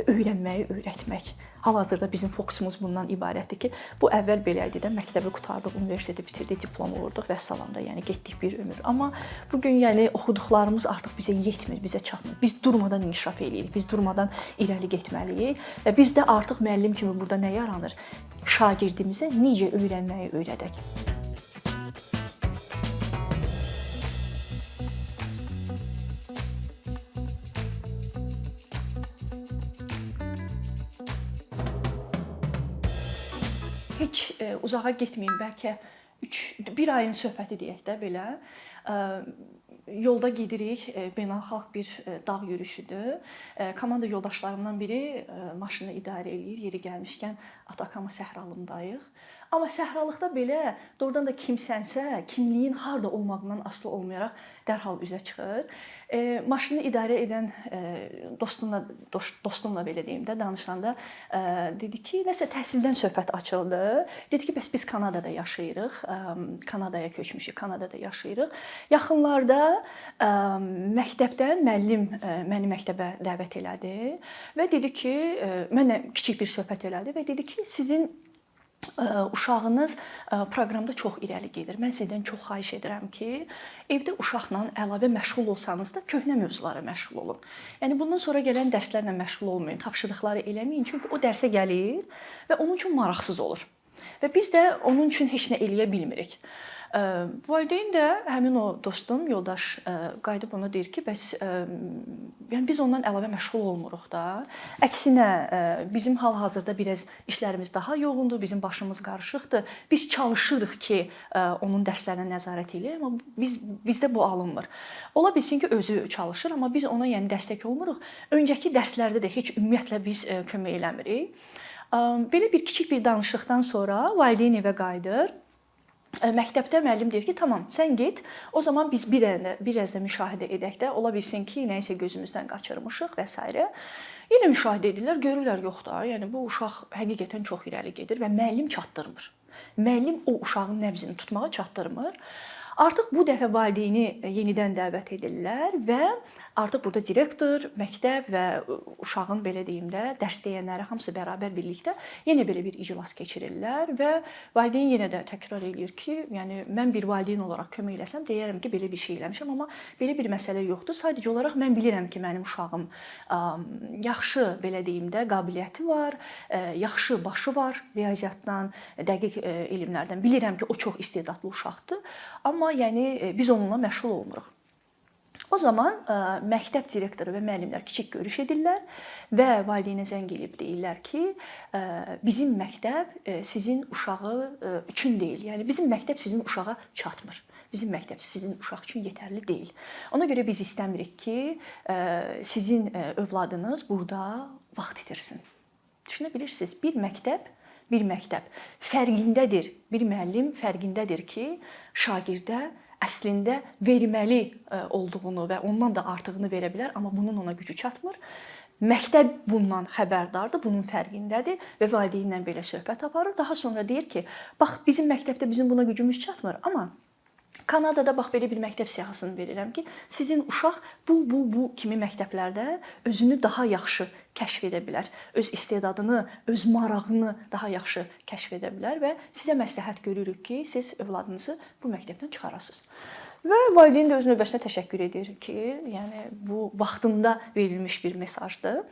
öyrənməyi öyrətmək. Hal-hazırda bizim fokusumuz bundan ibarətdir ki, bu əvvəl belə idi də, məktəbi qurtardıq, universiteti bitirdik, diplom vurduq və salam da, yəni getdik bir ömür. Amma bu gün yəni oxuduqlarımız artıq bizə yetmir, bizə çatmır. Biz durmadan inkişaf eləyirik, biz durmadan irəli getməliyik və bizdə artıq müəllim kimi burada nə yaranır? Şagirdimizə necə öyrənməyi öyrədək. Heç uzağa getməyin, bəlkə 1 ayın söhbəti deyək də belə. Yolda gedirik, beynəlxalq bir dağ yürüşüdür. Komanda yoldaşlarımdan biri maşını idarə eləyir, yeri gəlmişkən Atakama səhralındayıq. Amma səhralıqda belə doğrudan da kimsənsə, kimliyin harda olmağından asılı olmayaraq dərhal üzə çıxır. Maşını idarə edən dostumla belə deyim də danışanda dedi ki, nəsə təhsildən söhbət açıldı. Dedi ki, bəs biz Kanadada yaşayırıq, Kanadaya köçmüşük, Kanadada yaşayırıq. Yaxınlarda məktəbdən müəllim məni məktəbə dəvət elədi və dedi ki, mənlə kiçik bir söhbət elədi və dedi ki, sizin uşağınız proqramda çox irəli gedir. Mən sizdən çox xahiş edirəm ki, evdə uşaqla əlavə məşğul olsanız da köhnə mövzulara məşğul olun. Yəni bundan sonra gələn dərslərlə məşğul olmayın, tapşırıqları eləməyin, çünki o dərsə gəlir və onun üçün maraqsız olur. Və biz də onun üçün heç nə eləyə bilmirik. Valideyn də həmin o dostum, yoldaş qayıdıb ona deyir ki, bəs yəni biz ondan əlavə məşğul olmuruq da. Əksinə bizim hal-hazırda biraz işlərimiz daha yoğundur, bizim başımız qarışıqdır. Biz çalışırıq ki, onun dərslərinə nəzarət eləyək, amma bizdə bu alınmır. Ola bilsin ki, özü çalışır, amma biz ona yəni dəstək olmuruq. Öncəki dərslərdə də heç ümumiyyətlə biz kömək eləmirik. Belə bir kiçik bir danışıqdan sonra valideyn evə qayıdır. Məktəbdə müəllim deyir ki, tamam, sən get. O zaman biz biraz da müşahidə edək də, ola bilsin ki, nəyisə gözümüzdən qaçırmışıq və s. Yenə müşahidə edirlər, görürlər yox da, yəni bu uşaq həqiqətən çox irəli gedir və müəllim çatdırmır. Müəllim o uşağın nəbzini tutmağa çatdırmır. Artıq bu dəfə valideyni yenidən dəvət edirlər və artıq burada direktor, məktəb və uşağın belə deyim də dərs deyənləri hamısı bərabər birlikdə yenə belə bir iclas keçirirlər və valideyn yenə də təkrar eləyir ki, yəni mən bir valideyn olaraq kömək eləsəm deyərəm ki, belə bir şey eləmişəm, amma belə bir məsələ yoxdur. Sadəcə olaraq mən bilirəm ki, mənim uşağım yaxşı belə deyim də qabiliyyəti var, yaxşı başı var riyaziyyatdan, dəqiq elmlərdən. Bilirəm ki, o çox istedadlı uşaqdır, amma yəni biz onunla məşğul olmuruq. O zaman məktəb direktoru və müəllimlər kiçik görüş edirlər və valideynə zəng edib deyirlər ki, bizim məktəb sizin uşağı üçün deyil. Yəni bizim məktəb sizin uşağa çatmır. Bizim məktəb sizin uşaq üçün yetərli deyil. Ona görə biz istəmirik ki, sizin övladınız burada vaxt itirsin. Düşünə bilirsiniz, bir məktəb fərqindədir, bir müəllim fərqindədir ki, şagirdə əslində verməli olduğunu və ondan da artığını verə bilər, amma bunun ona gücü çatmır. Məktəb bundan xəbərdardır, bunun fərqindədir və valideynlə belə söhbət aparır. Daha sonra deyir ki, bax bizim məktəbdə bizim buna gücümüz çatmır, amma Kanadada bax belə bir məktəb siyahısını verirəm ki, sizin uşaq bu kimi məktəblərdə özünü daha yaxşı kəşf edə bilər. Öz istedadını, öz marağını daha yaxşı kəşf edə bilər və sizə məsləhət görürük ki, siz övladınızı bu məktəbdən çıxarasınız. Və valideyn də öz növbəsində təşəkkür edir ki, yəni bu vaxtında verilmiş bir mesajdır.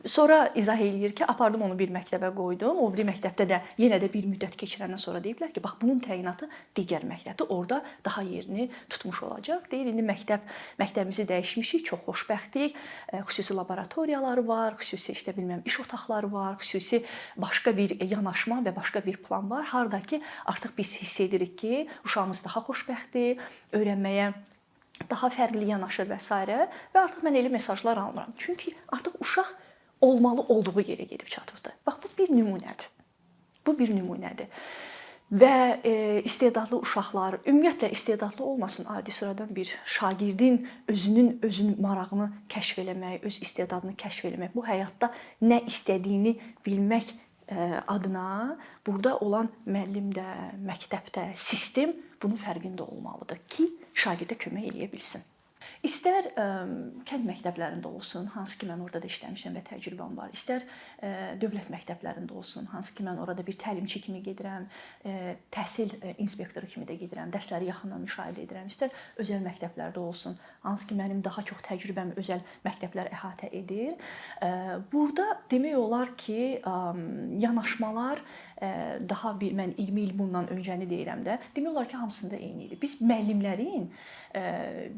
Sonra izah eləyir ki, apardım onu bir məktəbə qoydum. O biri məktəbdə də yenə də bir müddət keçirəndən sonra deyiblər ki, bax bunun təyinatı digər məktəbdə, orada daha yerini tutmuş olacaq. Deyir, indi məktəbimizi dəyişmişik, çox xoşbəxtlik. Xüsusi laboratoriyaları var, xüsusi iş otaqları var, xüsusi başqa bir yanaşma və başqa bir plan var. Harda ki, artıq biz hiss edirik ki, uşağımız daha xoşbəxtdir, öyrənməyə daha fərqli yanaşır və s. və artıq mən elə mesajlar almıram. Çünki artıq uşaq olmalı olduğu yerə gedib çatıbdır. Bax, bu bir nümunədir. Bu bir nümunədir. Və istedadlı uşaqlar, ümumiyyətlə istedadlı olmasın, adi sıradan bir şagirdin özünün marağını kəşf eləmək, öz istedadını kəşf eləmək, bu həyatda nə istədiyini bilmək adına burada olan müəllimdə, məktəbdə, sistem bunun fərqində olmalıdır ki, şagirdə kömək eləyə bilsin. İstər kənd məktəblərində olsun, hansı ki mən orada da işləmişəm və təcrübəm var. İstər dövlət məktəblərində olsun, hansı ki mən orada bir təlimçi kimi gedirəm, təhsil inspektoru kimi də gedirəm, dərsləri yaxından müşahidə edirəm. İstər özəl məktəblərdə olsun, hansı ki mənim daha çox təcrübəmi özəl məktəblər əhatə edir. Burada demək olar ki, yanaşmalar daha bir mən 20 il bundan öncəni deyirəm də, demək olar ki, hamısında eyni idi. Biz müəllimlərin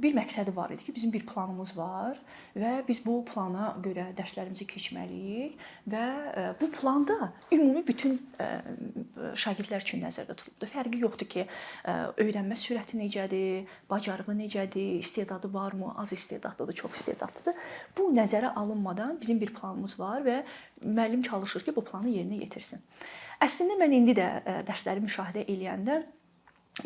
bir məqsədi var idi ki, bizim bir planımız var və biz bu plana görə dərslərimizi keçməliyik və bu planda ümumi bütün şagirdlər üçün nəzərdə tutulubdur. Fərqi yoxdur ki, öyrənmə sürəti necədir, bacarığı necədir, istedadı varmı, az istedadlıdır, çox istedadlıdır. Bu nəzərə alınmadan bizim bir planımız var və müəllim çalışır ki, bu planı yerinə yetirsin. Əslində mən indi də dərsləri müşahidə eləyəndə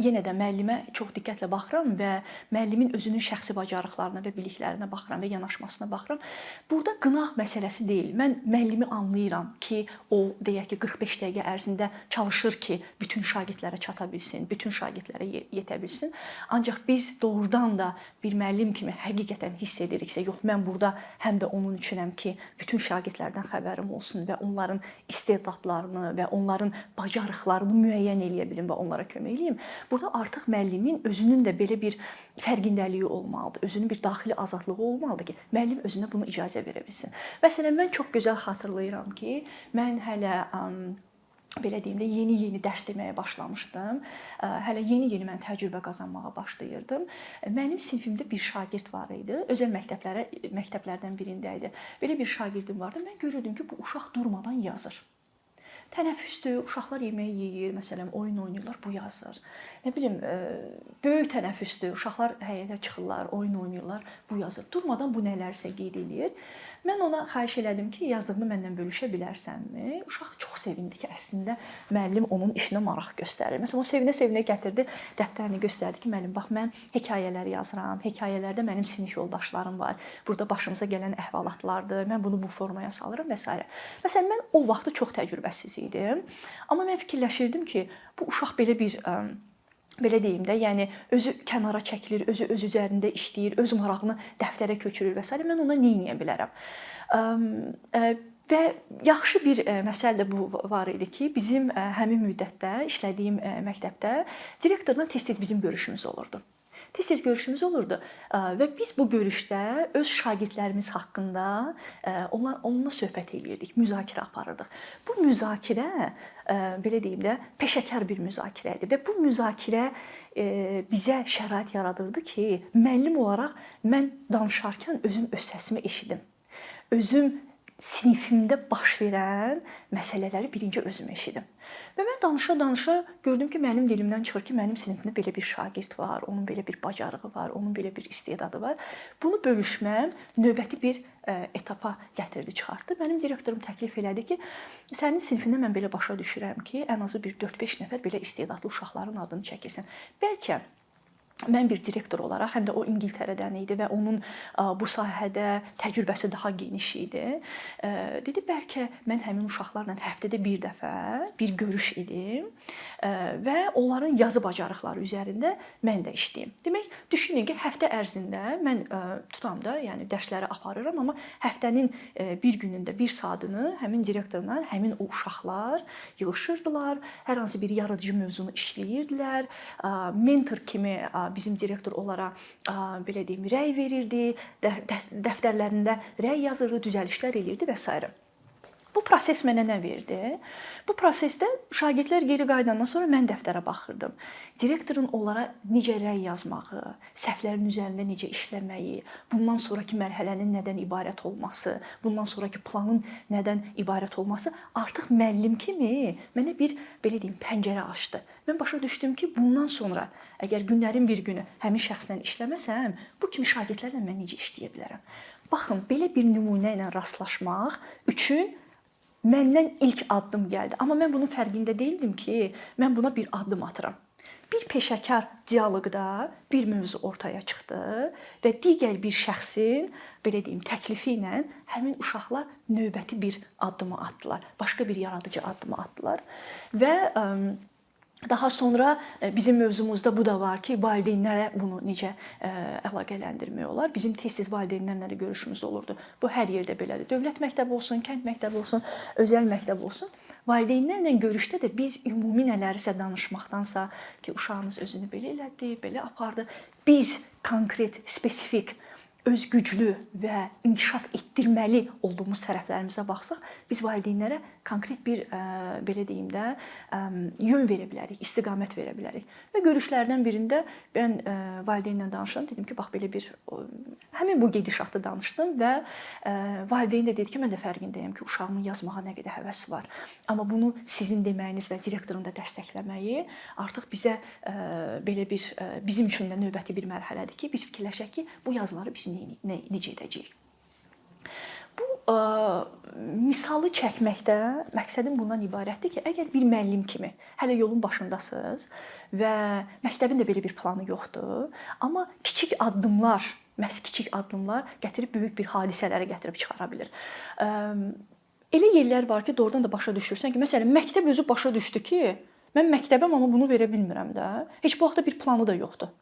yenə də müəllimə çox diqqətlə baxıram və müəllimin özünün şəxsi bacarıqlarına və biliklərinə baxıram və yanaşmasına baxıram. Burada qınaq məsələsi deyil. Mən müəllimi anlayıram ki, o deyək ki 45 dəqiqə ərzində çalışır ki, bütün şagirdlərə çata bilsin, bütün şagirdlərə yetə bilsin. Ancaq biz doğrudan da bir müəllim kimi həqiqətən hiss ediriksə, yox mən burada həm də onun üçünəm ki, bütün şagirdlərdən xəbərim olsun və onların istedadlarını və onların bacarıqlarını müəyyən eləyə bilim və onlara kömək eləyim. Burada artıq müəllimin özünün də belə bir fərqindəliyi olmalıdır, özünün bir daxili azadlığı olmalıdır ki, müəllim özünə bunu icazə verə bilsin. Məsələn, mən çox gözəl xatırlayıram ki, mən hələ belə deyim də yeni dərs deməyə başlamışdım. Hələ yeni mən təcrübə qazanmağa başlayırdım. Mənim sinifimdə bir şagird var idi. Özəl məktəblərdən birində idi. Belə bir şagirdim vardı. Mən görürdüm ki, bu uşaq durmadan yazır. Tənəffüsdür, uşaqlar yemək yeyir, məsələn, oyun oynayırlar, bu yazır. Nə bilim, böyük tənəffüsdür, uşaqlar həyətə çıxırlar, oyun oynayırlar, bu yazır. Durmadan bu nələrsə qeyd eləyir. Mən ona xahiş elədim ki, yazdığını məndən bölüşə bilərsənmi? Uşaq çox sevindi ki, əslində müəllim onun işinə maraq göstərir. Məsələn, o sevinə-sevinə gətirdi, dəftərini göstərdi ki, müəllim, bax mən hekayələr yazıram, hekayələrdə mənim sinif yoldaşlarım var, burada başımıza gələn əhvalatlardır, mən bunu bu formaya salıram və s. Məsələn, mən o vaxtı çox təcrübəsiz idim, amma mən fikirləşirdim ki, bu uşaq belə bir belə deyim də, yəni özü kənara çəkilir, özü öz üzərində işləyir, öz marağını dəftərə köçürür və s. Mən ona nə edə bilərəm? Və yaxşı bir məsələ də bu var idi ki, bizim həmin müddətdə işlədiyim məktəbdə direktorla tez-tez bizim görüşümüz olurdu. Tez-tez görüşümüz olurdu və biz bu görüşdə öz şagirdlərimiz haqqında onunla söhbət eləyirdik, müzakirə aparırdıq. Bu müzakirə, belə deyim də, peşəkar bir müzakirə idi və bu müzakirə bizə şərait yaradırdı ki, müəllim olaraq mən danışarkən özüm öz səsimi eşidim. Özüm sinifimdə baş verən məsələləri birinci özüm eşidim. Və mən danışa-danışa gördüm ki, mənim dilimdən çıxır ki, mənim sinifimdə belə bir şagird var, onun belə bir bacarığı var, onun belə bir istedadı var. Bunu bölüşməm növbəti bir etapa gətirdi, çıxartdı. Mənim direktorum təklif elədi ki, sənin sinifində mən belə başa düşürəm ki, ən azı bir 4-5 nəfər belə istedadlı uşaqların adını çəkirsən. Bəlkə mən bir direktor olaraq, həm də o İngiltərədən idi və onun bu sahədə təcrübəsi daha geniş idi. Dedi, bəlkə mən həmin uşaqlarla həftədə bir dəfə bir görüş edim və onların yazı bacarıqları üzərində mən də işləyim. Demək, düşünün ki, həftə ərzində mən tutam da, yəni dərsləri aparıram, amma həftənin bir günündə bir saatını həmin direktorla həmin o uşaqlar yığışırdılar, hər hansı bir yaradıcı mövzunu işləyirdilər, mentor kimi bizim direktor onlara belə deyim, rəy verirdi, dəftərlərində rəy yazırdı, düzəlişlər eləyirdi və s. Bu proses mənə nə verdi? Bu prosesdə şagirdlər geri qayıdandan sonra mən dəftərə baxırdım. Direktorun onlara necə rəy yazmağı, səhvlərin üzərində necə işləməyi, bundan sonraki mərhələnin nədən ibarət olması, bundan sonraki planın nədən ibarət olması artıq müəllim kimi mənə bir, belə deyim, pəncərə açdı. Mən başa düşdüm ki, bundan sonra əgər günlərin bir günü həmin şəxslə işləməsəm, bu kimi şagirdlərlə mən necə işləyə bilərəm? Baxın, belə bir nümunə ilə rastlaşmaq üçün məndən ilk addım gəldi. Amma mən bunun fərqində deyildim ki, mən buna bir addım atıram. Bir peşəkar dialoqda bir mövzu ortaya çıxdı və digər bir şəxsin, belə deyim, təklifi ilə həmin uşaqlar növbəti bir addımı atdılar. Başqa bir yaradıcı addımı atdılar və Daha sonra bizim mövzumuzda bu da var ki, valideynlərə bunu necə əlaqələndirmək olar. Bizim tez-tez valideynlərlə də görüşümüz olurdu. Bu hər yerdə belədir. Dövlət məktəbi olsun, kənd məktəbi olsun, özəl məktəb olsun. Valideynlərlə görüşdə də biz ümumi nələrisə danışmaqdansa ki, uşağınız özünü belə elədi, belə apardı. Biz konkret, spesifik, özgüclü və inkişaf etdirməli olduğumuz tərəflərimizə baxsaq, biz valideynlərə konkret bir belə deyim də yön verə bilərik, istiqamət verə bilərik. Və görüşlərdən birində mən valideynlə danışdım, dedim ki, bax belə bir həmin bu gedişatı danışdım və valideyn də dedi ki, mən də fərqindəyəm ki, uşağımın yazmağa nə qədər həvəsi var. Amma bunu sizin deməyiniz və direktorun da dəstəkləməyi artıq bizə belə bir bizim üçün də növbəti bir mərhələdir ki, biz fikirləşək ki, bu yazıları biz necə edəcəyik. Bu misalı çəkməkdə məqsədim bundan ibarətdir ki, əgər bir müəllim kimi hələ yolun başındasınız və məktəbin də belə bir planı yoxdur, amma kiçik addımlar, məhz kiçik addımlar gətirib böyük bir hadisələrə gətirib çıxara bilər. Elə yerlər var ki, doğrudan da başa düşürsən ki, məsələn, məktəb özü başa düşdü ki, mən məktəbəm, amma bunu verə bilmirəm də. Heç bu vaxtda bir planı da yoxdur.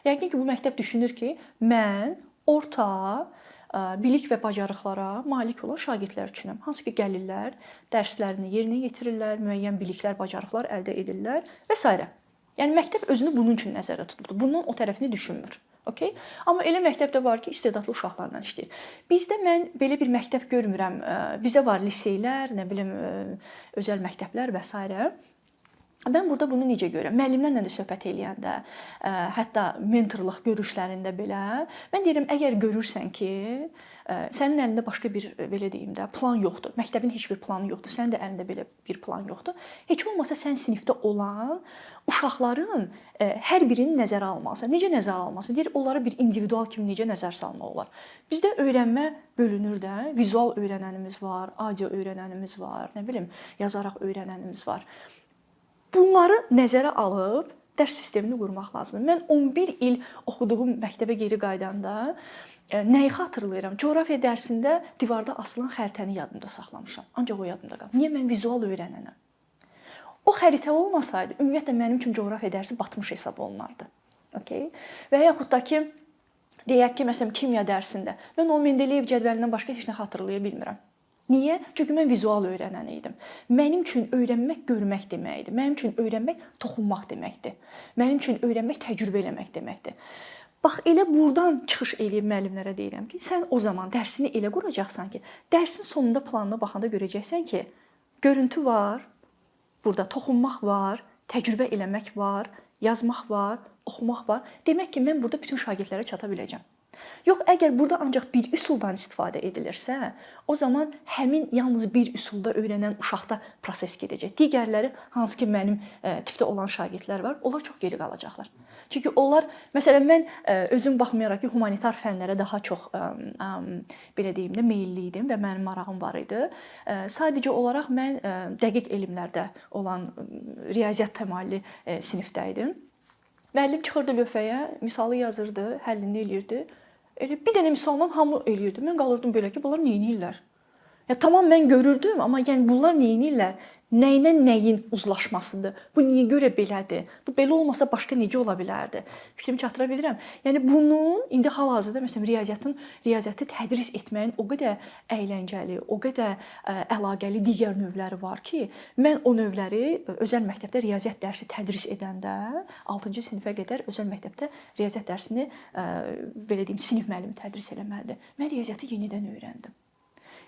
Yəqin ki, bu məktəb düşünür ki, mən orta bilik və bacarıqlara malik olan şagirdlər üçünəm. Hansı ki, gəlirlər, dərslərini yerinə yetirirlər, müəyyən biliklər, bacarıqlar əldə edirlər və s. Yəni məktəb özünü bunun üçün nəzərdə tutubdur. Bunun o tərəfini düşünmür. Okay? Amma elə məktəbdə var ki, istedadlı uşaqlarla işləyir. Bizdə mən belə bir məktəb görmürəm. Bizdə var liseylər, nə bilim, özəl məktəblər və s. Mən burada bunu necə görürəm? Müəllimlərlə də söhbət eləyəndə, hətta mentorluq görüşlərində belə, mən deyirəm, əgər görürsən ki, sənin əlində başqa bir, belə deyim də, plan yoxdur. Məktəbin heç bir planı yoxdur. Sənin də əlində belə bir plan yoxdur. Heç olmasa sən sinifdə olan uşaqların hər birini nəzərə almalısan. Necə nəzərə almalısan? Deyir, onlara bir individual kimi necə nəzər salmaq olar? Bizdə öyrənmə bölünür də. Vizual öyrənənimiz var, audio öyrənənimiz var, nə bilim, yazaraq öyrənənimiz var. Bunları nəzərə alıb dərs sistemini qurmaq lazımdır. Mən 11 il oxuduğum məktəbə geri qaydanda nəyi xatırlayıram? Coğrafiya dərsində divarda asılan xəritəni yadımda saxlamışam. Ancaq o yadımda qalıb. Niyə mən vizual öyrənənəm? O xəritə olmasaydı, ümumiyyətlə mənim üçün coğrafiya dərsi batmış hesab olunardı. Okay? Və yaxud da ki, deyək ki, məsələn, kimya dərsində mən o Mendeleyev cədvəlindən başqa heç nə xatırlaya bilmirəm. Niyə? Çünki mən vizual öyrənən idim. Mənim üçün öyrənmək görmək deməkdir. Mənim üçün öyrənmək toxunmaq deməkdir. Mənim üçün öyrənmək təcrübə eləmək deməkdir. Bax, elə buradan çıxış eləyib müəllimlərə deyirəm ki, sən o zaman dərsini elə quracaqsan ki, dərsin sonunda planına baxanda görəcəksən ki, görüntü var, burada toxunmaq var, təcrübə eləmək var, yazmaq var, oxumaq var. Demək ki, mən burada bütün şagirdlərə çata biləcəm. Yox, əgər burada ancaq bir üsuldan istifadə edilirsə, o zaman həmin yalnız bir üsulda öyrənən uşaqda proses gedəcək. Digərləri, hansı ki mənim tipdə olan şagirdlər var, onlar çox geri qalacaqlar. Çünki onlar, məsələn, mən özüm baxmayaraq ki, humanitar fənlərə daha çox belə deyim də meylli idim və mənim marağım var idi. Sadəcə olaraq mən dəqiq elmlərdə olan riyaziyyat təmayüllü sinifdə idim. Müəllim çıxırdı lövhəyə, misalı yazırdı, həllini eləyirdi. Elə bir dənə misaldan hamı eləyirdi. Mən qalırdım belə ki, bunlar nə edirlər? Ya tamam mən görürdüm, amma yəni bunlar nə edirlər? Nəyinə nəyin uzlaşmasıdır? Bu niyə görə belədir? Bu belə olmasa başqa necə ola bilərdi? Fikrimi çatdıra bilirəm. Yəni bunun indi hal-hazırda məsələn riyaziyyatı tədris etməyin o qədər əyləncəli, o qədər əlaqəli digər növləri var ki, mən o növləri özəl məktəbdə riyaziyyat dərsi tədris edəndə 6-cı sinifə qədər özəl məktəbdə riyaziyyat dərsini belə deyim, sinif müəllimi tədris eləməlidir. Mən riyaziyyatı yenidən öyrəndim.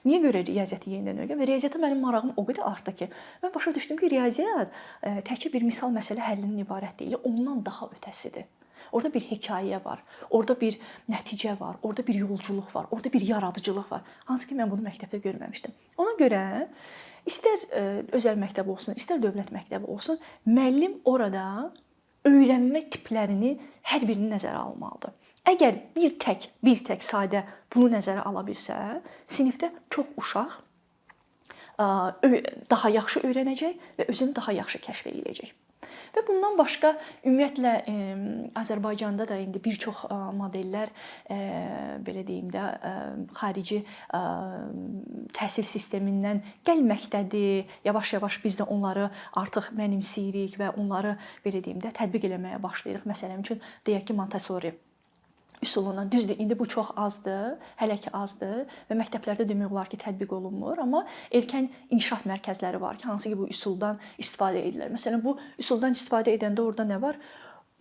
Niyə görə riyaziyyatı yenidən öyrəndim? Və riyaziyyata mənim marağım o qədər artdı ki, mən başa düşdüm ki, riyaziyyat təkcə bir misal məsələ həllinin ibarət deyil, ondan daha ötəsidir. Orada bir hekayə var, orada bir nəticə var, orada bir yolculuq var, orada bir yaradıcılıq var. Hansı ki, mən bunu məktəbdə görməmişdim. Ona görə istər özəl məktəb olsun, istər dövlət məktəbi olsun, müəllim orada öyrənmə tiplərini hər birini nəzərə almalıdır. Əgər bir tək sadə bunu nəzərə ala bilsə, sinifdə çox uşaq daha yaxşı öyrənəcək və özünü daha yaxşı kəşf edəcək. Və bundan başqa ümumiyyətlə Azərbaycanda da indi bir çox modellər belə deyim də xarici təhsil sistemindən gəlməkdədir. Yavaş-yavaş biz də onları artıq mənimsəyirik və onları belə deyim də tətbiq eləməyə başlayırıq. Məsələn üçün deyək ki, Montessori üsulundan. Düzdür, indi bu çox azdır, hələ ki azdır və məktəblərdə demək olar ki, tətbiq olunmur, amma erkən inkişaf mərkəzləri var ki, hansı ki bu üsuldan istifadə edirlər. Məsələn, bu üsuldan istifadə edəndə orada nə var?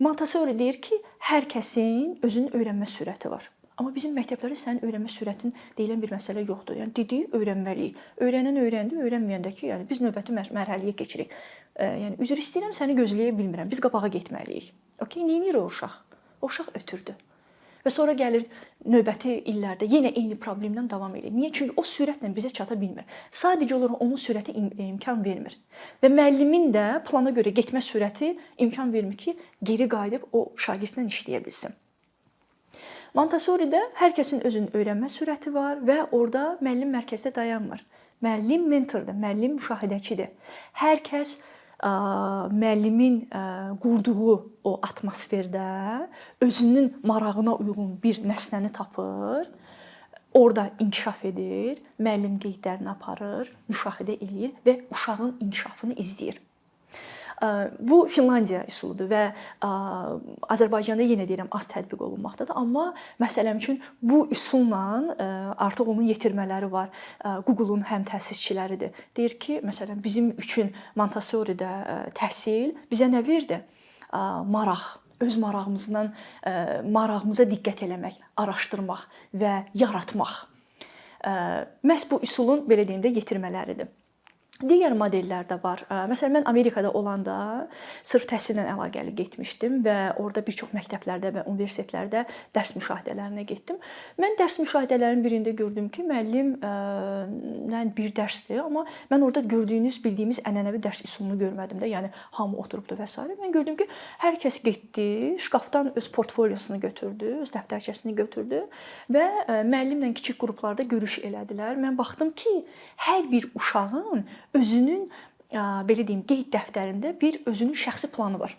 Montessori deyir ki, hər kəsin özünün öyrənmə sürəti var. Amma bizim məktəblərdə sənin öyrənmə sürətin deyilən bir məsələ yoxdur. Yəni dediyi öyrənməliyik. Öyrənən öyrəndi, öyrənməyəndə ki, yəni biz növbəti mərhələyə keçirik. Yəni üzr istəyirəm, səni gözləyə bilmirəm. Biz qabağa getməliyik. Okay, nə edir o uşaq? O uşaq ötürdü. Və sonra gəlir növbəti illərdə yenə eyni problemlə davam edir. Niyə? Çünki o sürətlə bizə çata bilmir. Sadəcə olaraq onun sürəti imkan vermir. Və müəllimin də plana görə getmə sürəti imkan vermir ki, geri qayıdıb o şagirdlə işləyə bilsin. Montessori'də hər kəsin özünün öyrənmə sürəti var və orada müəllim mərkəzdə dayanmır. Müəllim mentordur, müəllim müşahidəçidir. Hər kəs müəllimin qurduğu o atmosferdə özünün marağına uyğun bir nəsnəni tapır, orada inkişaf edir, müəllim qeydlərini aparır, müşahidə edir və uşağın inkişafını izləyir. Bu Finlandiya üsuludur və Azərbaycanda yenə deyirəm az tətbiq olunmaqdadır, amma məsələn üçün bu üsulla artıq onun yetirmələri var. Google-un həm təsisçiləridir. Deyir ki, məsələn bizim üçün Montessori-də təhsil bizə nə verdi? Maraq, öz marağımıza diqqət eləmək, araşdırmaq və yaratmaq. Məhz bu üsulun belə deyim də yetirmələridir. Digər modellər də var. Məsələn, mən Amerikada olanda sırf təhsillə əlaqəli getmişdim və orada bir çox məktəblərdə və universitetlərdə dərs müşahidələrinə getdim. Mən dərs müşahidələrinin birində gördüm ki, müəllimlə bir dərsdir, amma mən orada gördüyünüz, bildiyimiz ənənəvi dərs üsulunu görmədim də. Yəni hamı oturubdu və s. Mən gördüm ki, hər kəs getdi, şkafdan öz portfolyosunu götürdü, öz dəftərçəsini götürdü və müəllimlə kiçik qruplarda görüş elədilər. Mən baxdım ki, hər bir uşağın özünün belə deyim, qeyd dəftərində bir özünün şəxsi planı var.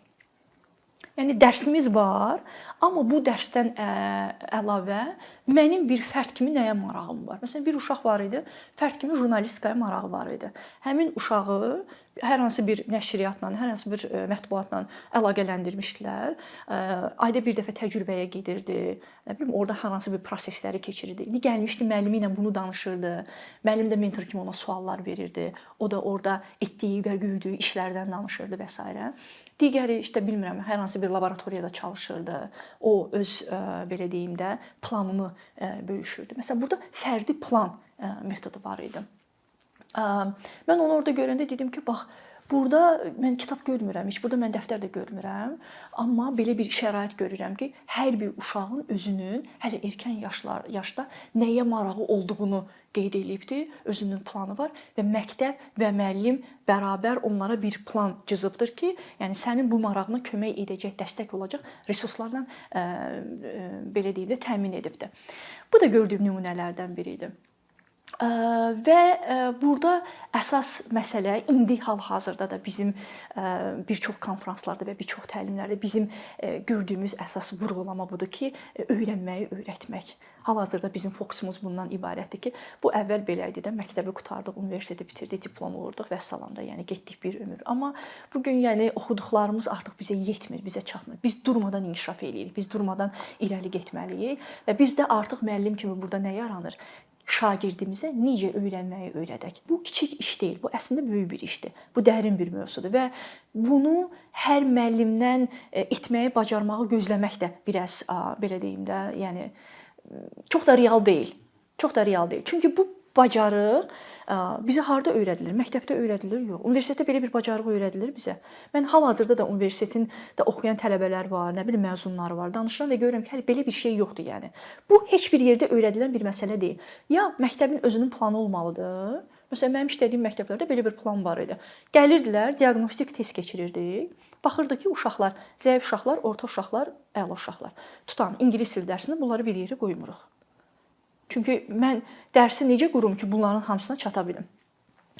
Yəni dərsimiz var, amma bu dərsdən əlavə mənim bir fərd kimi nəyə marağım var? Məsələn, bir uşaq var idi, fərd kimi jurnalistikaya marağı var idi. Həmin uşağı hər hansı bir nəşriyyatla, hər hansı bir mətbuatla əlaqələndirmişdilər. Ayda bir dəfə təcrübəyə gedirdi. Nə bilim, orada hər hansı bir prosesləri keçirirdi. İndi gəlmişdi, müəllimi ilə bunu danışırdı. Müəllim də mentor kimi ona suallar verirdi. O da orada etdiyi və gördüyü işlərdən danışırdı və s. Digəri işte bilmirəm, hər hansı bir laboratoriyada çalışırdı. O öz belə deyim də planını bölüşürdü. Məsələn, burada fərdi plan metodu var idi. Mən onu orada görəndə dedim ki, bax, burada mən kitab görmürəm, heç burada mən dəftər də görmürəm, amma belə bir şərait görürəm ki, hər bir uşağın özünün hələ erkən yaşda nəyə marağı olduğunu qeyd edibdi, özünün planı var və məktəb və müəllim bərabər onlara bir plan cızıbdır ki, yəni sənin bu marağına kömək edəcək, dəstək olacaq resurslarla belə deyim də təmin edibdir. Bu da gördüyüm nümunələrdən biridir. Və burada əsas məsələ indi hal-hazırda da bizim bir çox konfranslarda və bir çox təlimlərdə bizim gördüyümüz əsas vurğulama budur ki, öyrənməyi öyrətmək. Hal-hazırda bizim fokusumuz bundan ibarətdir ki, bu əvvəl belə idi də, məktəbi qurtardıq, universiteti bitirdik, diplom alırdıq və salam da, yəni getdik bir ömür. Amma bu gün yəni oxuduqlarımız artıq bizə yetmir, bizə çatmır. Biz durmadan inkişaf eləyirik, biz durmadan irəli getməliyik və bizdə artıq müəllim kimi burada nə yaranır? Şagirdimizə necə öyrənməyi öyrədək. Bu kiçik iş deyil, bu əslində böyük bir işdir. Bu dərin bir mövzudur və bunu hər müəllimdən etməyi, bacarmağı gözləmək də biraz belə deyim də, yəni çox da real deyil. Çox da real deyil. Çünki bu bacarıq bizə harda öyrədilir? Məktəbdə öyrədilir? Yox. Universitetdə belə bir bacarıq öyrədilir bizə. Mən hal-hazırda da universitetdə oxuyan tələbələr var, nə bilim məzunlar var, danışıram və görürəm ki, hələ belə bir şey yoxdur yəni. Bu heç bir yerdə öyrədilən bir məsələ deyil. Ya məktəbin özünün planı olmalıdır. Məsələn, mənim işlədiyim məktəblərdə belə bir plan var idi. Gəlirdilər, diaqnostik test keçirirdik. Baxırdı ki, uşaqlar, zəif uşaqlar, orta uşaqlar, əla uşaqlar. Tutan ingilis dili dərsini bunları bir yerə qoymuruq. Çünki mən dərsi necə qurum ki, bunların hamısına çata bilim?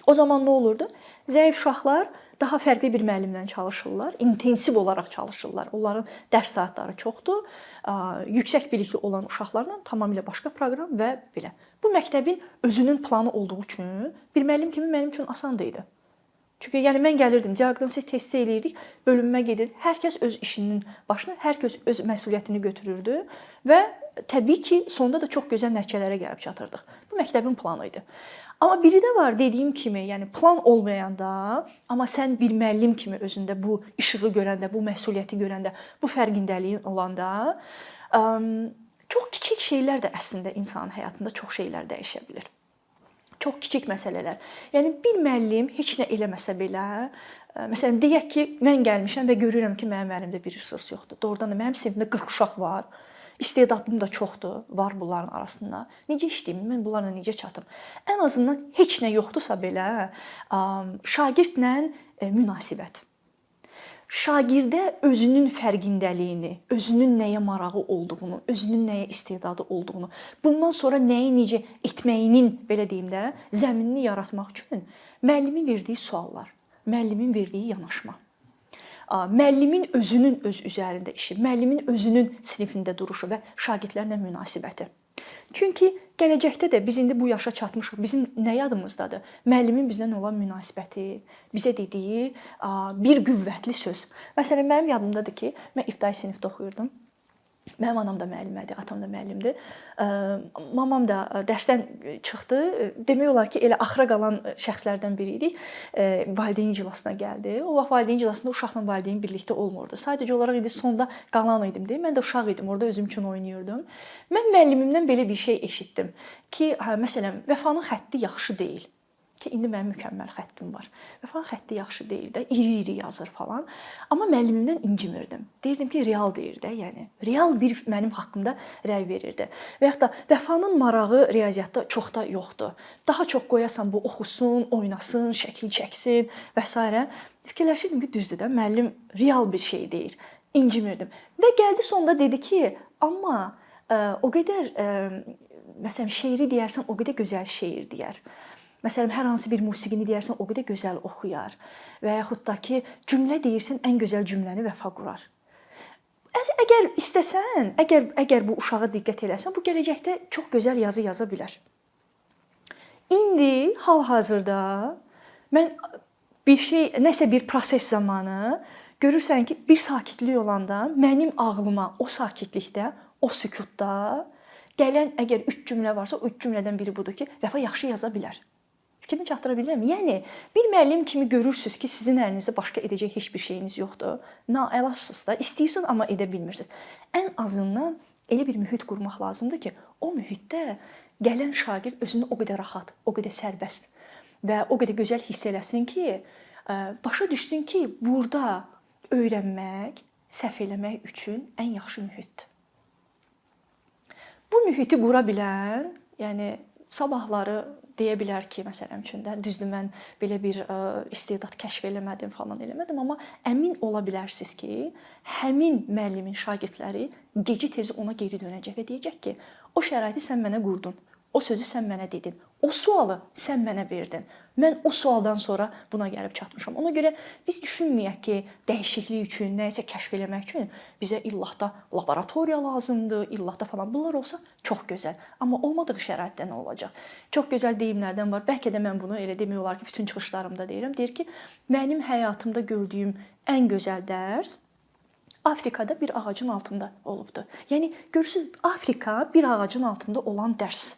O zaman nə olurdu? Zəif uşaqlar daha fərqli bir müəllimlə çalışırlar, intensiv olaraq çalışırlar. Onların dərs saatları çoxdur. Yüksək bilikli olan uşaqlarla tamamilə başqa proqram və belə. Bu məktəbin özünün planı olduğu üçün bir müəllim kimi mənim üçün asan idi. Çünki yəni mən gəlirdim, diaqnostik testi eləyirdik, bölünmə gedir. Hər kəs öz işinin başına, hər kəs öz məsuliyyətini götürürdü və təbii ki, sonda da çox gözəl nəticələrə gəlib çatırdıq. Bu məktəbin planı idi. Amma biri də var, dediyim kimi, yəni plan olmayanda, amma sən bir müəllim kimi özündə bu işığı görəndə, bu məsuliyyəti görəndə, bu fərqindəliyin olanda, çox kiçik şeylər də əslində insanın həyatında çox şeylər dəyişə bilir. Çox kiçik məsələlər. Yəni bir müəllim heç nə eləməsə belə, məsələn deyək ki, mən gəlmişəm və görürəm ki, mənim əlimdə bir resurs yoxdur. Doğrudan da mənim sinifimdə 40 uşaq var. İstedadım da çoxdur, var bunların arasında. Necə işləyim? Mən bunlarla necə çatım? Ən azından heç nə yoxdursa belə, şagirdlə münasibət. Şagirdə özünün fərqindəliyini, özünün nəyə marağı olduğunu, özünün nəyə istedadı olduğunu, bundan sonra nəyi necə etməyinin, belə deyim də, zəminini yaratmaq üçün müəllimin verdiyi suallar, müəllimin verdiyi yanaşma, müəllimin özünün öz üzərində işi, müəllimin özünün sinifində duruşu və şagirdlərlə münasibəti. Çünki gələcəkdə də biz indi bu yaşa çatmışıq. Bizim nə yadımızdadır? Müəllimin bizlə olan münasibəti, bizə dediyi bir qüvvətli söz. Məsələn, mənim yadımdadır ki, mən ibtidai sinifdə oxuyurdum. Mənim anam da müəllimədir, atam da müəllimdir. Mamam da dərsdən çıxdı. Demək olar ki, elə axıra qalan şəxslərdən biri idi. Valideyn iclasına gəldi. O vaxt valideyn iclasında uşaqla valideyn birlikdə olmurdu. Sadəcə olaraq indi sonda qalan idim deyə. Mən də uşaq idim, orada özüm üçün oynayırdım. Mən müəllimimdən belə bir şey eşitdim ki, məsələn, Vəfanın xətti yaxşı deyil. Ki indi mənim mükəmməl xəttim var. Vəfanın xətti yaxşı deyil də, iri-iri yazır falan. Amma müəllimimdən incimirdim. Deyirdim ki, real deyir də, yəni real bir mənim haqqımda rəy verirdi. Və ya da Vəfanın marağı riyaziyyatda çox da yoxdur. Daha çox qoyasan bu oxusun, oynasın, şəkil çəksin və s. Fikirləşirdim ki, düzdür də, müəllim real bir şey deyir. İncimirdim. Və gəldi sonda dedi ki, amma o qədər məsələn şeiri deyərsən, o qədər gözəl şeir deyər. Məsələn, hər hansı bir musiqini deyərsən, o qədər gözəl oxuyar və yaxud da ki, cümlə deyirsən, ən gözəl cümləni Vəfa qurar. Əgər istəsən, əgər bu uşağa diqqət eləsən, bu gələcəkdə çox gözəl yazı yaza bilər. İndi hal-hazırda mən nəsə bir proses zamanı görürsən ki, bir sakitlik olanda mənim ağlıma o sakitlikdə, o sükutda gələn əgər 3 cümlə varsa, o 3 cümlədən biri budur ki, Vəfa yaxşı yaza bilər. Fikrimi çatdıra bilirəm? Yəni bir müəllim kimi görürsüz ki, sizin əlinizdə başqa edəcək heç bir şeyiniz yoxdur. Naəlacsınız da, istəyirsiniz amma edə bilmirsiniz. Ən azından elə bir mühit qurmaq lazımdır ki, o mühitdə gələn şagird özünü o qədər rahat, o qədər sərbəst və o qədər gözəl hiss eləsin ki, başa düşsün ki, burada öyrənmək, səhv eləmək üçün ən yaxşı mühitdir. Bu mühiti qura bilən, yəni sabahları deyə bilər ki, məsələn üçün də düzdür mən belə bir istedad kəşf eləmədim falan eləmədim, amma əmin ola bilərsiniz ki, həmin müəllimin şagirdləri gec-tez ona geri dönəcək və deyəcək ki, o şəraiti sən mənə qurdun. O sözü sən mənə dedin. O sualı sən mənə verdin. Mən o sualdan sonra buna gəlib çatmışam. Ona görə biz düşünməyək ki, dəyişiklik üçün, nəyisə kəşf eləmək üçün bizə illah da laboratoriya lazımdır, illah da falan. Bunlar olsa çox gözəl. Amma olmadığı şəraitdə nə olacaq? Çox gözəl deyimlərdən var. Bəlkə də mən bunu elə demək olar ki, bütün çıxışlarımda deyirəm. Deyir ki, mənim həyatımda gördüyüm ən gözəl dərs Afrikada bir ağacın altında olubdu. Yəni görürsüz, Afrika bir ağacın altında olan dərs.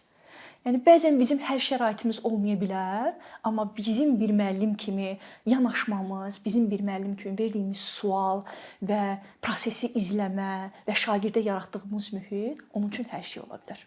Yəni bəzən bizim hər şəraitimiz olmaya bilər, amma bizim bir müəllim kimi yanaşmamız, bizim bir müəllim kimi verdiyimiz sual və prosesi izləmə və şagirdə yaratdığımız mühit onun üçün hər şey ola bilər.